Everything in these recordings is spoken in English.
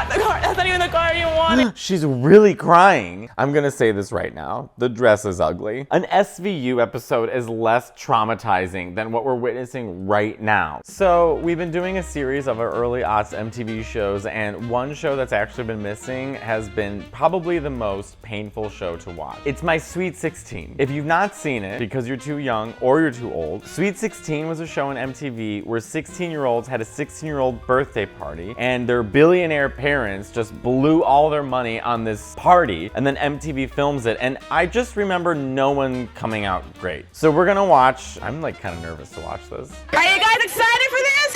not the car. That's not even the car you wanted. She's really crying. I'm gonna say this right now. The dress is ugly. An SVU episode is less traumatizing than what we're witnessing right now. So we've been doing a series of our early aughts MTV shows, and one show that's actually been missing has been probably the most painful show to watch. It's My Sweet 16. If you've not seen it because you're too young or you're too old, Sweet 16 was a show on MTV where 16-year-olds had a 16-year-old birthday party, and their billionaire parents just blew all their money on this party, and then MTV films it, and I just remember no one coming out great. So we're gonna watch. I'm like kind of nervous to watch this. Are you guys excited for this?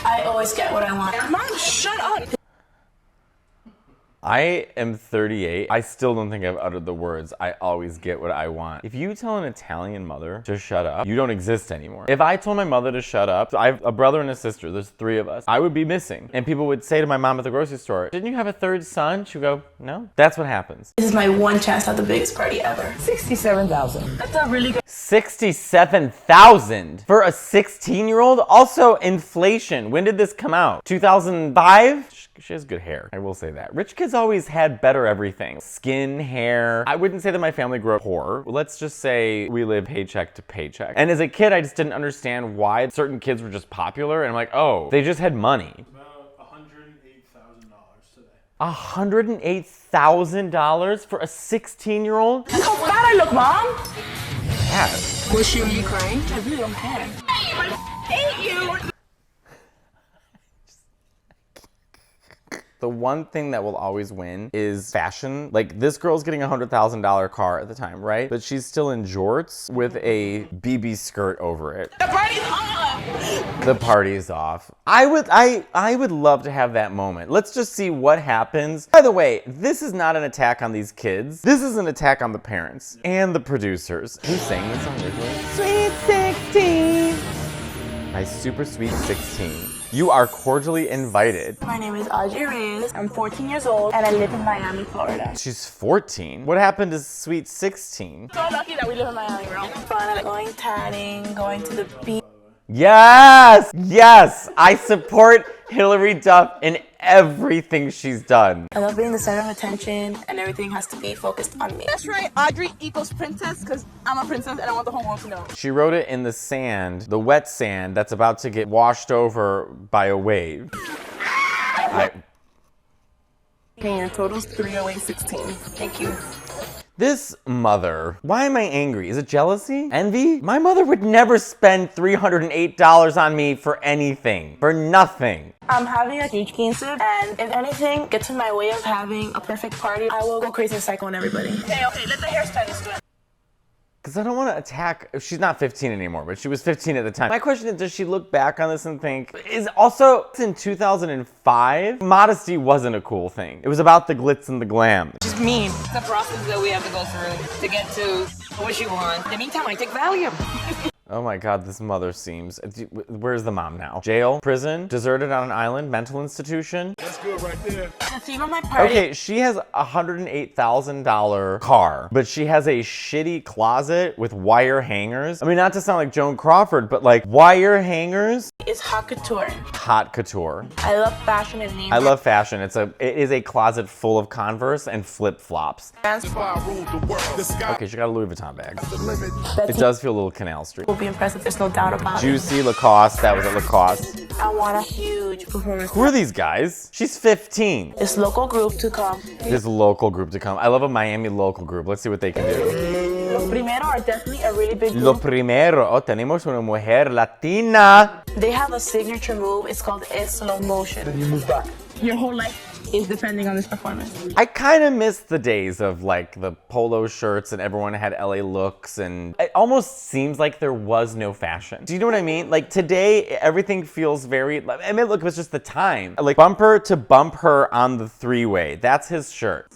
I always get what I want. Mom, shut up. I am 38. I still don't think I've uttered the words, I always get what I want. If you tell an Italian mother to shut up, you don't exist anymore. If I told my mother to shut up, I have a brother and a sister, there's 3 of us, I would be missing. And people would say to my mom at the grocery store, didn't you have a 3rd son? She'd go, no. That's what happens. This is my one chance at the biggest party ever. 67,000. That's a really good. 67,000 for a 16-year-old? Also, inflation. When did this come out? 2005? She has good hair, I will say that. Rich kids always had better everything. Skin, hair. I wouldn't say that my family grew up poor. Let's just say we live paycheck to paycheck. And as a kid, I just didn't understand why certain kids were just popular. And I'm like, oh, they just had money. About $108,000 today. $108,000 for a 16-year-old? Look how bad I look, Mom. Yeah. Was she really crying? I really don't care. I hate you. The one thing that will always win is fashion. Like, this girl's getting a $100,000 car at the time, right? But she's still in jorts with a BB skirt over it. The party's off. The party's off. I would love to have that moment. Let's just see what happens. By the way, this is not an attack on these kids. This is an attack on the parents and the producers. Who sang this song originally? Sweet 16. My super sweet 16. You are cordially invited. My name is Audrey Reyes. I'm 14 years old and I live in Miami, Florida. She's 14. What happened to sweet 16? So lucky that we live in Miami, bro. Fun, going tanning, going to the beach. Yes! Yes! I support Hilary Duff in everything she's done. I love being the center of attention and everything has to be focused on me. That's right. Audrey equals princess because I'm a princess and I want the whole world to know. She wrote it in the sand, the wet sand that's about to get washed over by a wave. Okay, your total's 308.16. Thank you. This mother, why am I angry? Is it jealousy? Envy? My mother would never spend $308 on me for anything. For nothing. I'm having a huge cancer, and if anything gets in my way of having a perfect party, I will go crazy and psycho on everybody. Okay, let the hairstylist do it. Because I don't want to attack, she's not 15 anymore, but she was 15 at the time. My question is, does she look back on this and think, is also in 2005, modesty wasn't a cool thing. It was about the glitz and the glam. She's mean. The process that we have to go through to get to what you want. In the meantime, I take Valium. Oh my God, this mother seems, where's the mom now? Jail? Prison? Deserted on an island? Mental institution? That's good right there. The theme of my party. Okay, she has a $108,000 car, but she has a shitty closet with wire hangers. I mean, not to sound like Joan Crawford, but like wire hangers? Is hot couture. Hot couture. I love fashion and name. I love fashion. It is a closet full of Converse and flip-flops. Okay, she got a Louis Vuitton bag. It does feel a little Canal Street. Will be impressive, there's no doubt about it. Juicy, Lacoste, that was at Lacoste. I want a huge performance. Who are these guys? She's 15. This local group to come. This local group to come. I love a Miami local group. Let's see what they can do. Los Primero are definitely a really big Lo group. primero. Oh, tenemos una mujer latina. They have a signature move. It's called slow motion. Then you move back. Your whole life is depending on this performance. I kind of miss the days of like the polo shirts and everyone had LA looks, and it almost seems like there was no fashion. Do you know what I mean? Like today, everything feels very, I mean, look, it was just the time. Like bumper to bump her on the 3-way. That's his shirt.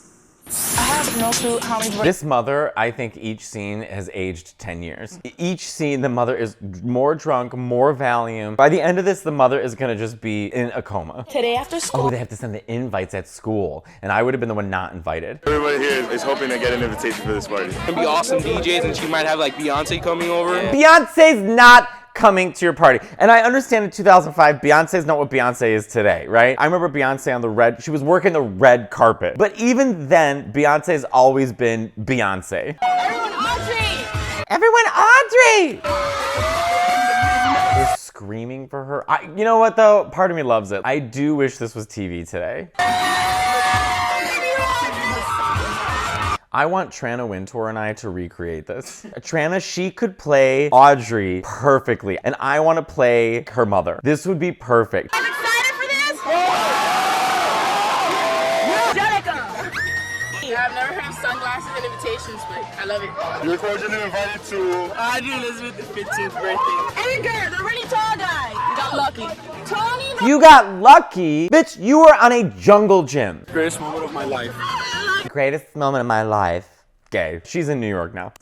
I have no clue how many. This mother, I think each scene has aged 10 years. Each scene, the mother is more drunk, more Valium. By the end of this, the mother is gonna just be in a coma. Today after school. Oh, they have to send the invites at school, and I would have been the one not invited. Everybody here is hoping to get an invitation for this party. It's gonna be awesome DJs, and she might have like Beyonce coming over. Beyonce's not coming to your party. And I understand in 2005, Beyonce is not what Beyonce is today, right? I remember Beyonce on the red, she was working the red carpet. But even then, Beyonce's always been Beyonce. Everyone, Audrey! Everyone, Audrey! They're screaming for her. You know what though? Part of me loves it. I do wish this was TV today. I want Trana Wintour and I to recreate this. Trana, she could play Audrey perfectly, and I want to play her mother. This would be perfect. I'm excited for this! Jenica! I've never heard of sunglasses and invitations, but I love it. You're cordially invited to Audrey Elizabeth's 15th birthday. Hey girl, the really tall guy! You got lucky. Tony! You got lucky? Bitch, you were on a jungle gym. Greatest moment of my life. Greatest moment of my life. Gay. She's in New York now.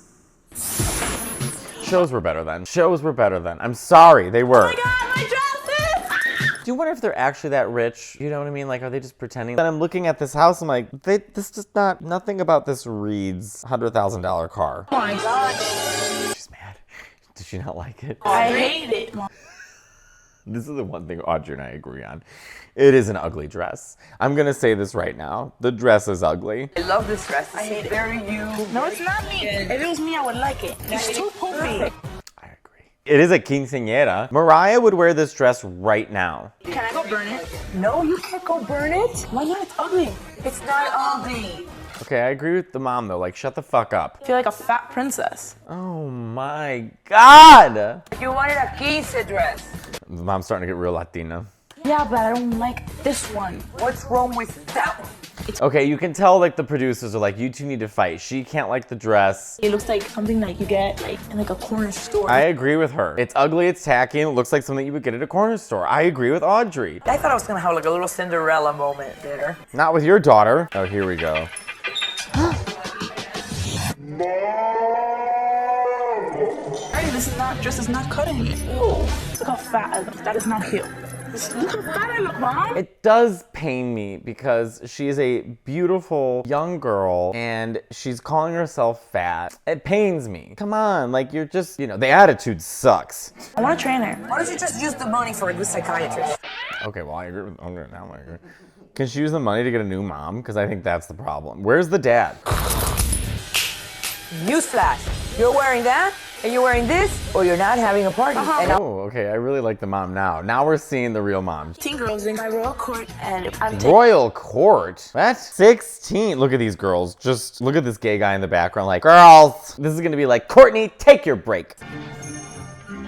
Shows were better then. Shows were better then. I'm sorry, they were. Oh my god, my dresses! Do you wonder if they're actually that rich? You know what I mean? Like, are they just pretending? Then I'm looking at this house, I'm like, this just not, nothing about this reads $100,000 car. Oh my god. She's mad. Did she not like it? I hate it. This is the one thing Audrey and I agree on. It is an ugly dress. I'm gonna say this right now. The dress is ugly. I love this dress. I hate it. Very you. No, it's not me. If it was me, I would like it. It's too poofy. I agree. It is a quinceañera. Mariah would wear this dress right now. Can I go burn it? No, you can't go burn it. Why not? It's ugly. It's not ugly. Okay, I agree with the mom though. Like, shut the fuck up. I feel like a fat princess. Oh my God. You wanted a quince dress. The mom's starting to get real Latina. Yeah, but I don't like this one. What's wrong with that one? Okay, you can tell like the producers are like, you two need to fight. She can't like the dress. It looks like something that you get like in like a corner store. I agree with her. It's ugly, it's tacky, and it looks like something you would get at a corner store. I agree with Audrey. I thought I was gonna have like a little Cinderella moment there. Not with your daughter. Oh, here we go. Hey, this dress is not cutting me. Ew. Look how fat I look. That is not cute. Look how fat I look, Mom. It does pain me because she is a beautiful young girl and she's calling herself fat. It pains me. Come on, like you're just, you know, the attitude sucks. I want a trainer. Why don't you just use the money for a good psychiatrist? Okay, well, I agree with Andre now. I agree. Can she use the money to get a new mom? Because I think that's the problem. Where's the dad? Newsflash, you're wearing that, and you're wearing this, or you're not having a party. And Oh, okay, I really like the mom now. Now we're seeing the real mom. Teen girls in my royal court, and I'm taking. Royal court? What? 16? Look at these girls. Just look at this gay guy in the background like, girls! This is gonna be like, Courtney, take your break.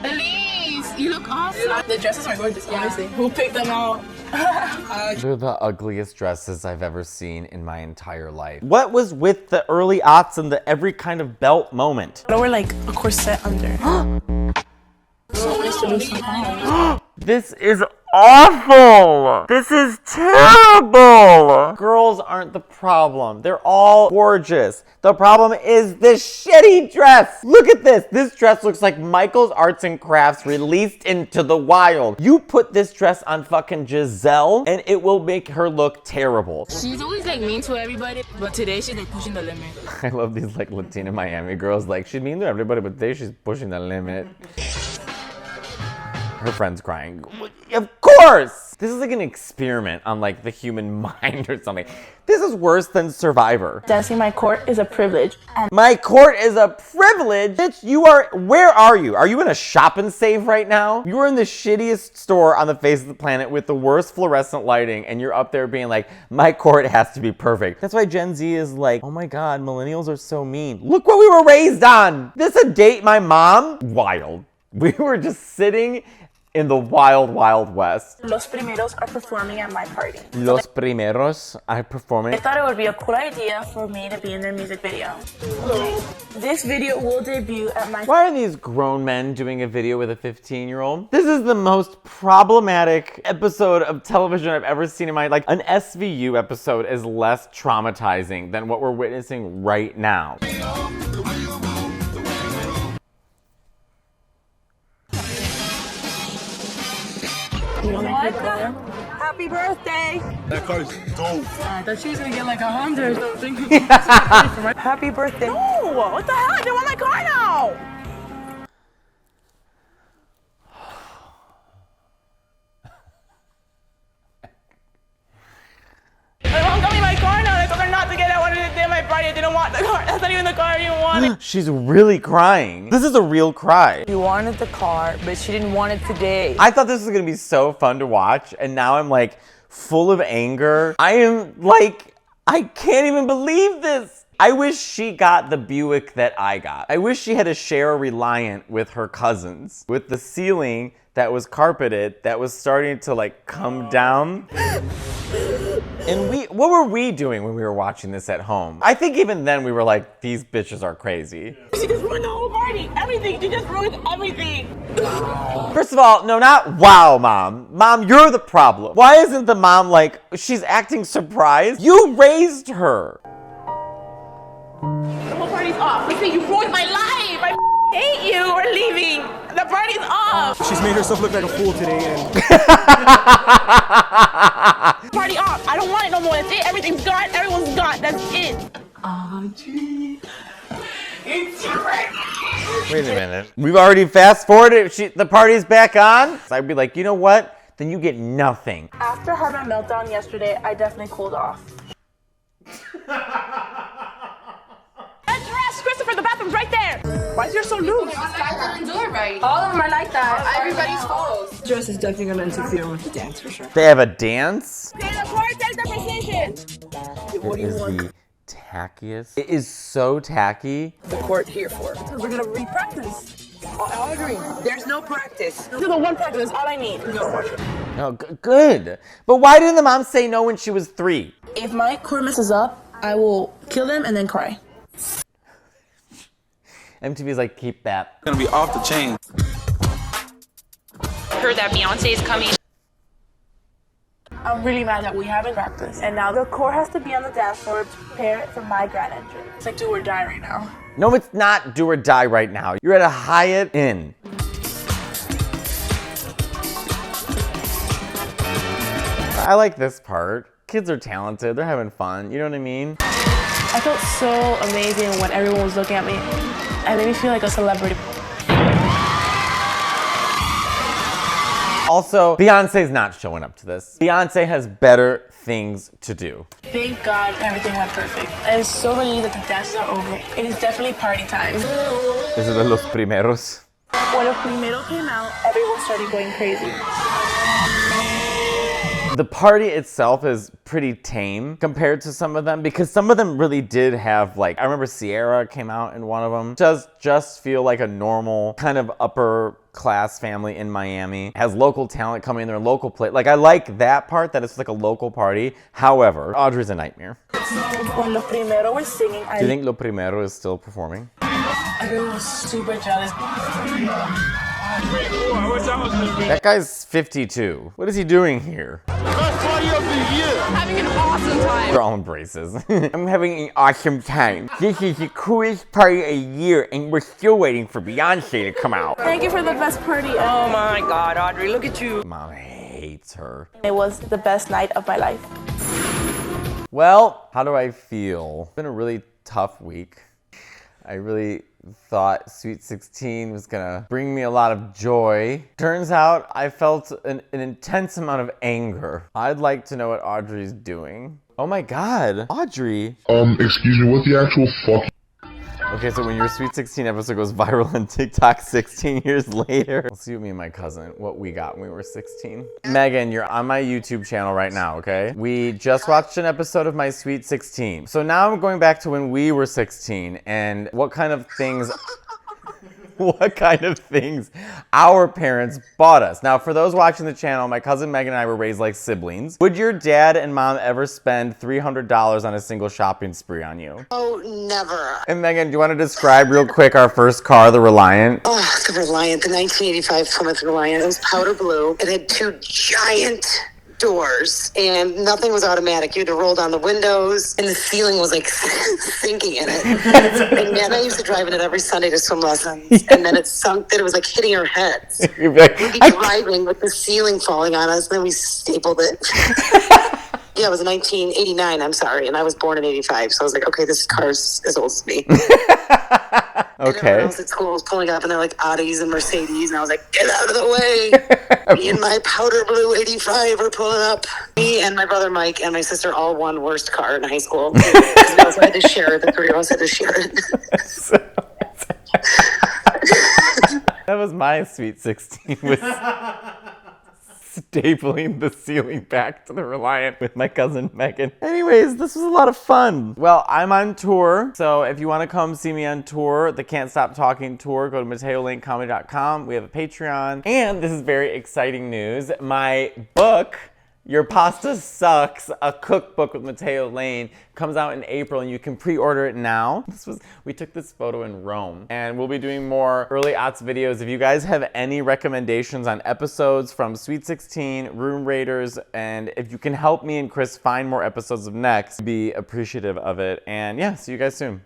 Elise, you look awesome. The dresses are gorgeous, honestly. Who picked them out? They're the ugliest dresses I've ever seen in my entire life. What was with the early aughts and the every kind of belt moment? Lower like a corset under. So nice to do something. This is awful! This is terrible! Girls aren't the problem. They're all gorgeous. The problem is this shitty dress. Look at this. This dress looks like Michael's Arts and Crafts released into the wild. You put this dress on fucking Giselle and it will make her look terrible. She's always like mean to everybody, but today she's like pushing the limit. I love these like Latina Miami girls. Like, she's mean to everybody, but today she's pushing the limit. Her friend's crying. Of course! This is like an experiment on like the human mind or something. This is worse than Survivor. Dancing my court is a privilege. And My court is a privilege? Bitch, where are you? Are you in a shop and save right now? You are in the shittiest store on the face of the planet with the worst fluorescent lighting and you're up there being like, my court has to be perfect. That's why Gen Z is like, oh my God, millennials are so mean. Look what we were raised on. This a date my mom? Wild. We were just sitting in the wild, wild west. Los Primeros are performing at my party. Los Primeros are performing. I thought it would be a cool idea for me to be in their music video. This video will debut at my... Why are these grown men doing a video with a 15-year-old? This is the most problematic episode of television I've ever seen in my life. An SVU episode is less traumatizing than what we're witnessing right now. What? Happy birthday! That car is dope. I thought she was gonna get like 100 or something. Happy birthday! No! What the hell? I don't want my car now! I didn't want the car. That's not even the car you wanted. She's really crying. This is a real cry. She wanted the car, but she didn't want it today. I thought this was gonna be so fun to watch, and now I'm like full of anger. I am like, I can't even believe this. I wish she got the Buick that I got. I wish she had to share a Reliant with her cousins, with the ceiling that was carpeted that was starting to like come down. And what were we doing when we were watching this at home? I think even then we were like, these bitches are crazy. She just ruined the whole party. Everything. She just ruined everything. First of all, no, not wow, Mom. Mom, you're the problem. Why isn't the mom like, she's acting surprised? You raised her. The whole party's off. Listen, you ruined my life. I hate you. We're leaving. The party's off. She's made herself look like a fool today, and Party off. I don't want it no more. That's it. Everything's gone. Everyone's gone. That's it. Wait a minute. We've already fast forwarded. The party's back on. So I'd be like, you know what? Then you get nothing. After having a meltdown yesterday, I definitely cooled off. That dress, Christopher, the bathroom's right there. Why is yours so loose? I didn't do it right. All of them are like that. Everybody's fault. Dress is definitely gonna interfere with the dance for sure. They have a dance. Okay, the court takes their position. It is the tackiest. It is so tacky. The court here for. We're gonna re-practice. I agree. There's no practice. Do the one practice. That's all I need. Oh, good. But why didn't the mom say no when she was 3? If my court messes up, I will kill them and then cry. MTV's like, keep that. gonna be off the chain. Heard that Beyonce is coming. I'm really mad that we haven't practiced. And now the court has to be on the dance floor to prepare for my grand entrance. It's like do or die right now. No, it's not do or die right now. You're at a Hyatt Inn. I like this part. Kids are talented. They're having fun. You know what I mean? I felt so amazing when everyone was looking at me. It made me feel like a celebrity. Also, Beyonce's not showing up to this. Beyonce has better things to do. Thank God everything went perfect. I'm so relieved that the dances are over. It is definitely party time. Is it de los primeros? When el primero came out, everyone started going crazy. The party itself is pretty tame compared to some of them because some of them really did have like, I remember Sierra came out in one of them. Does just feel like a normal kind of upper class family in Miami. Has local talent coming in their local play. Like I like that part that it's like a local party. However, Audrey's a nightmare. When Lo Primero was singing, Do you think Lo Primero is still performing? everyone was super jealous. That guy's 52. What is he doing here? Having an awesome time. They're all embraces. I'm having an awesome time. This is the coolest party of the year, and we're still waiting for Beyonce to come out. Thank you for the best party. Oh my God, Audrey, look at you. Mom hates her. It was the best night of my life. Well, how do I feel? It's been a really tough week. I really thought Sweet 16 was gonna bring me a lot of joy. Turns out I felt an intense amount of anger. I'd like to know what Audrey's doing. Oh my God, Audrey. Excuse me, what the actual fuck? Okay, so when your Sweet 16 episode goes viral on TikTok 16 years later, we'll see what me and my cousin, what we got when we were 16. Megan, you're on my YouTube channel right now, okay? We just watched an episode of my Sweet 16. So now I'm going back to when we were 16 and what kind of things our parents bought us. Now, for those watching the channel, my cousin Megan and I were raised like siblings. Would your dad and mom ever spend $300 on a single shopping spree on you? Oh, never. And Megan, do you want to describe real quick our first car, the Reliant? Oh, the Reliant, the 1985 Plymouth Reliant. It was powder blue. It had 2 giant doors and nothing was automatic. You had to roll down the windows and the ceiling was like sinking in it. And man, I used to drive in it every Sunday to swim lessons. And then it sunk that it was like hitting our heads. You'd be like, We'd be driving with the ceiling falling on us and then we stapled it. Yeah, it was 1989, I'm sorry. And I was born in 85. So I was like, okay, this car's as old as me. And everyone Okay. else at school was pulling up and they're like Audis and Mercedes. And I was like, get out of the way. Me and my powder blue 85 are pulling up. Me and my brother Mike and my sister all won worst car in high school. Because we also had to share it. The three of us had to share it. That was my Sweet 16 with stapling the ceiling back to the Reliant with my cousin Megan. Anyways, this was a lot of fun. Well, I'm on tour, so if you want to come see me on tour, the Can't Stop Talking tour, go to MatteoLaneComedy.com. We have a Patreon, and this is very exciting news. My book, Your Pasta Sucks, a cookbook with Matteo Lane, comes out in April, and you can pre-order it now. We took this photo in Rome, and we'll be doing more early aughts videos. If you guys have any recommendations on episodes from Sweet 16, Room Raiders, and if you can help me and Chris find more episodes of Next, be appreciative of it. And yeah, see you guys soon.